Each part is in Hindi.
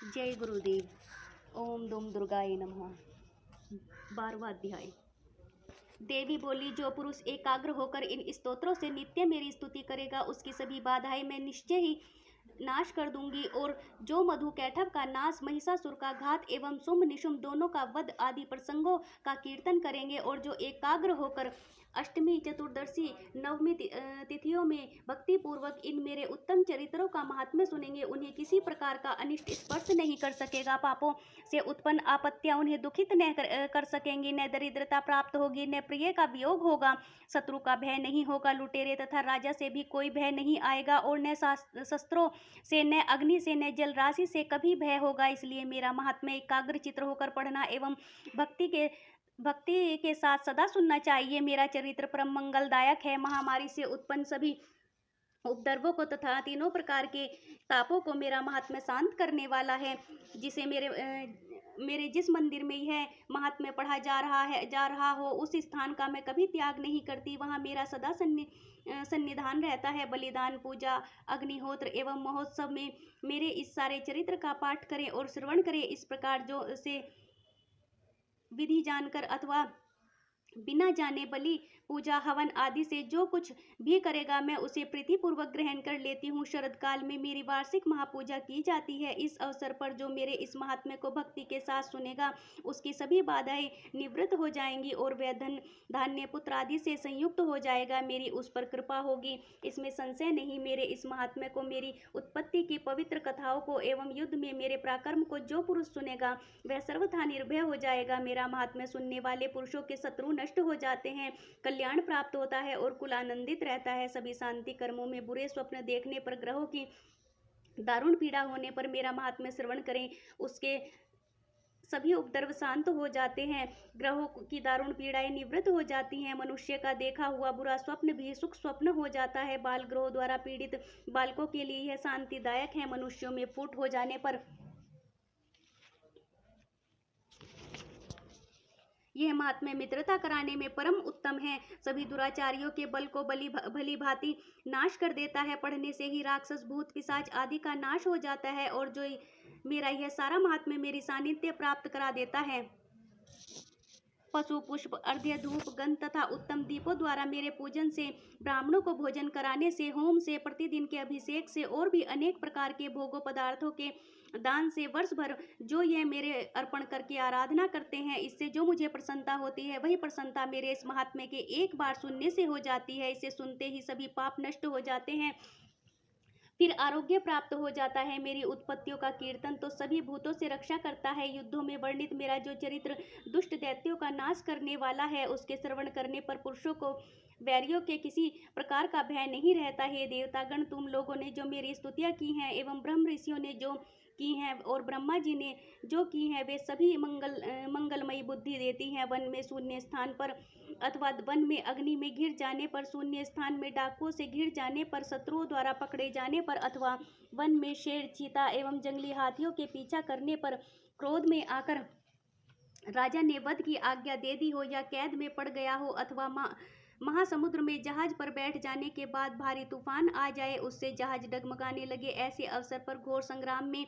जय गुरुदेव। ओम दुम दुर्गाय नमः। 12वां अध्याय। देवी बोली, जो पुरुष एकाग्र होकर इन स्तोत्रों से नित्य मेरी स्तुति करेगा उसकी सभी बाधाएं मैं निश्चय ही नाश कर दूंगी। और जो मधु कैटभ का नाश, महिषासुर का घात एवं शुंभ निशुंभ दोनों का वध आदि प्रसंगों का कीर्तन करेंगे, और जो एकाग्र होकर अष्टमी, चतुर्दशी, नवमी तिथियों में भक्ति पूर्वक इन मेरे उत्तम चरित्रों का महात्म्य सुनेंगे, उन्हें किसी प्रकार का अनिष्ट स्पर्श नहीं कर सकेगा। पापों से उत्पन्न आपत्तियां उन्हें दुखित न कर सकेंगी। न दरिद्रता प्राप्त होगी, न प्रिय का वियोग होगा, शत्रु का भय नहीं होगा, लुटेरे तथा राजा से भी कोई भय नहीं आएगा, और न शस्त्रों से, न अग्नि से, न जल राशि से कभी भय होगा। इसलिए मेरा महात्म्य एकाग्र चित्र होकर पढ़ना एवं भक्ति के साथ सदा सुनना चाहिए। मेरा चरित्र परम मंगलदायक है, महामारी से उत्पन्न सभी उपद्रवों को तथा तीनों प्रकार के तापों को मेरा महात्म्य शांत करने वाला है। जिसे मेरे जिस मंदिर में यह महात्म्य पढ़ा जा रहा हो, उस स्थान का मैं कभी त्याग नहीं करती। वहाँ मेरा सदा सन्निधान रहता है। बलिदान, पूजा, अग्निहोत्र एवं महोत्सव में मेरे इस सारे चरित्र का पाठ करें और श्रवण करें। इस प्रकार जो से विधि जानकर अथवा बिना जाने बलि, पूजा, हवन आदि से जो कुछ भी करेगा, मैं उसे प्रीतिपूर्वक ग्रहण कर लेती हूँ। शरद काल में मेरी वार्षिक महापूजा की जाती है। इस अवसर पर जो मेरे इस महात्म्य को भक्ति के साथ सुनेगा, उसकी सभी बाधाएं निवृत्त हो जाएंगी और वह धन, धान्य, पुत्र आदि से संयुक्त हो जाएगा। मेरी उस पर कृपा होगी, इसमें संशय नहीं। मेरे इस महात्म्य को, मेरी उत्पत्ति की पवित्र कथाओं को एवं युद्ध में मेरे पराक्रम को जो पुरुष सुनेगा, वह सर्वथा निर्भय हो जाएगा। मेरा महात्म्य सुनने वाले पुरुषों के शत्रु नष्ट हो जाते हैं, कल्याण प्राप्त होता है और कुल आनंदित रहता है। सभी शांति कर्मों में बुरे स्वप्न देखने पर, ग्रहों की दारुण पीड़ा होने पर मेरा महात्म्य श्रवण करें, उसके सभी उपद्रव शांत हो जाते हैं, ग्रहों की दारुण पीड़ाएं निवृत्त हो जाती हैं। मनुष्य का देखा हुआ बुरा स्वप्न भी सुख स्वप्न हो जाता है। बाल ग्रहों द्वारा पीड़ित बालकों के लिए यह शांतिदायक है। मनुष्यों में फूट हो जाने पर यह महात्म्य मित्रता कराने में परम उत्तम है। सभी दुराचारियों के बल को भली भांति नाश कर देता है। पढ़ने से ही राक्षस, भूत, पिशाच आदि का नाश हो जाता है। और जो मेरा यह सारा महात्म्य मेरी सानिध्य प्राप्त करा देता है। पशु, पुष्प, अर्घ्य, धूप, गंध तथा उत्तम दीपों द्वारा मेरे पूजन से, ब्राह्मणों को भोजन कराने से, होम से, प्रतिदिन के अभिषेक से और भी अनेक प्रकार के भोगों पदार्थों के दान से वर्ष भर जो यह मेरे अर्पण करके आराधना करते हैं, इससे जो मुझे प्रसन्नता होती है, वही प्रसन्नता मेरे इस महात्म्य के एक बार सुनने से हो जाती है। इसे सुनते ही सभी पाप नष्ट हो जाते हैं, फिर आरोग्य प्राप्त हो जाता है। मेरी उत्पत्तियों का कीर्तन तो सभी भूतों से रक्षा करता है। युद्धों में वर्णित मेरा जो चरित्र दुष्ट दैत्यों का नाश करने वाला है, उसके श्रवण करने पर पुरुषों को वैरियों के किसी प्रकार का भय नहीं रहता है। देवतागण, तुम लोगों ने जो मेरी स्तुतियां की हैं एवं ब्रह्म ऋषियों ने जो की हैं और ब्रह्मा जी ने जो की हैं, वे सभी मंगलमयी बुद्धि देती हैं। वन में शून्य स्थान पर अथवा वन में अग्नि में घिर जाने पर, शून्य स्थान में डाकुओं से घिर जाने पर, शत्रुओं द्वारा पकड़े जाने पर, अथवा वन में शेर, चीता एवं जंगली हाथियों के पीछा करने पर क्रोध में आकर राजा ने वध की आज्ञा दे दी हो, या कैद में पड़ गया हो, अथवा महासमुद्र में जहाज पर बैठ जाने के बाद भारी तूफान आ जाए, उससे जहाज डगमगाने लगे, ऐसे अवसर पर घोर संग्राम में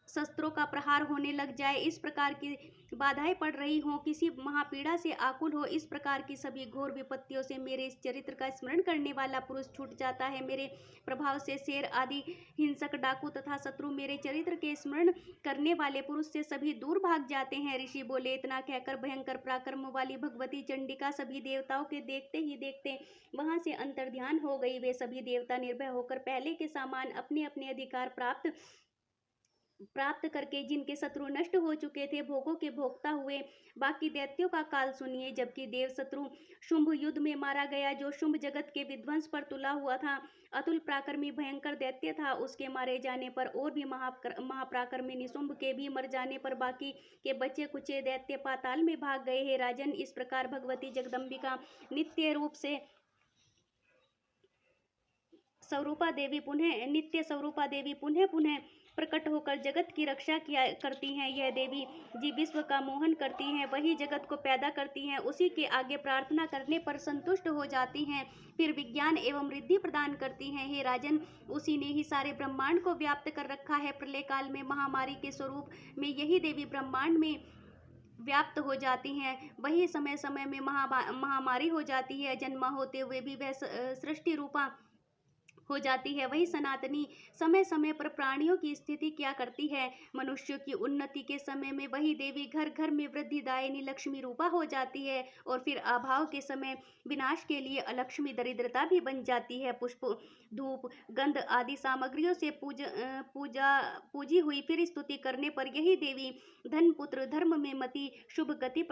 शस्त्रों का प्रहार होने लग जाए, इस प्रकार की बाधाएं पड़ रही हों, किसी महापीड़ा से आकुल हो, इस प्रकार की सभी घोर विपत्तियों से मेरे इस चरित्र का स्मरण करने वाला पुरुष छूट जाता है। मेरे प्रभाव से शेर आदि हिंसक, डाकू तथा शत्रु मेरे चरित्र के स्मरण करने वाले पुरुष से सभी दूर भाग जाते हैं। ऋषि बोले, इतना कहकर भयंकर पराक्रम वाली भगवती चंडिका सभी देवताओं के देखते ही देखते वहां से अंतर्ध्यान हो गई। वे सभी देवता निर्भय होकर पहले के समान अपने अपने अधिकार प्राप्त करके, जिनके शत्रु नष्ट हो चुके थे, भोगों के भोगता हुए बाकी दैत्यों का काल सुनिए। जबकि देव शत्रु शुंभ युद्ध में मारा गया, जो शुंभ जगत के विध्वंस पर तुला हुआ था, अतुल पराक्रमी भयंकर दैत्य था, उसके मारे जाने पर और भी महापराक्रमी निशुंभ के भी मर जाने पर बाकी के बचे कुचे दैत्य पाताल में भाग गए हैं। राजन, इस प्रकार भगवती जगदम्बिका नित्य स्वरूपा देवी पुनः पुनः प्रकट होकर जगत की रक्षा किया करती हैं। यह देवी जी विश्व का मोहन करती हैं, वही जगत को पैदा करती हैं, उसी के आगे प्रार्थना करने पर संतुष्ट हो जाती हैं, फिर विज्ञान एवं रिद्धि प्रदान करती हैं। हे राजन, उसी ने ही सारे ब्रह्मांड को व्याप्त कर रखा है। प्रलय काल में महामारी के स्वरूप में यही देवी ब्रह्मांड में व्याप्त हो जाती हैं। वही समय समय में महामारी हो जाती है। जन्म होते हुए भी वह सृष्टि रूपा हो जाती है। वही सनातनी समय समय पर प्राणियों की स्थिति क्या करती है। मनुष्यों की उन्नति के समय में वही देवी घर घर में वृद्धिदायिनी लक्ष्मी रूपा हो जाती है, और फिर अभाव के समय विनाश के लिए अलक्ष्मी दरिद्रता भी बन जाती है। पुष्प, धूप, गंध आदि सामग्रियों से पूजी हुई फिर स्तुति करने पर यही देवी धन, पुत्र, धर्म में मति, शुभ गति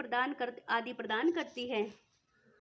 आदि प्रदान करती है।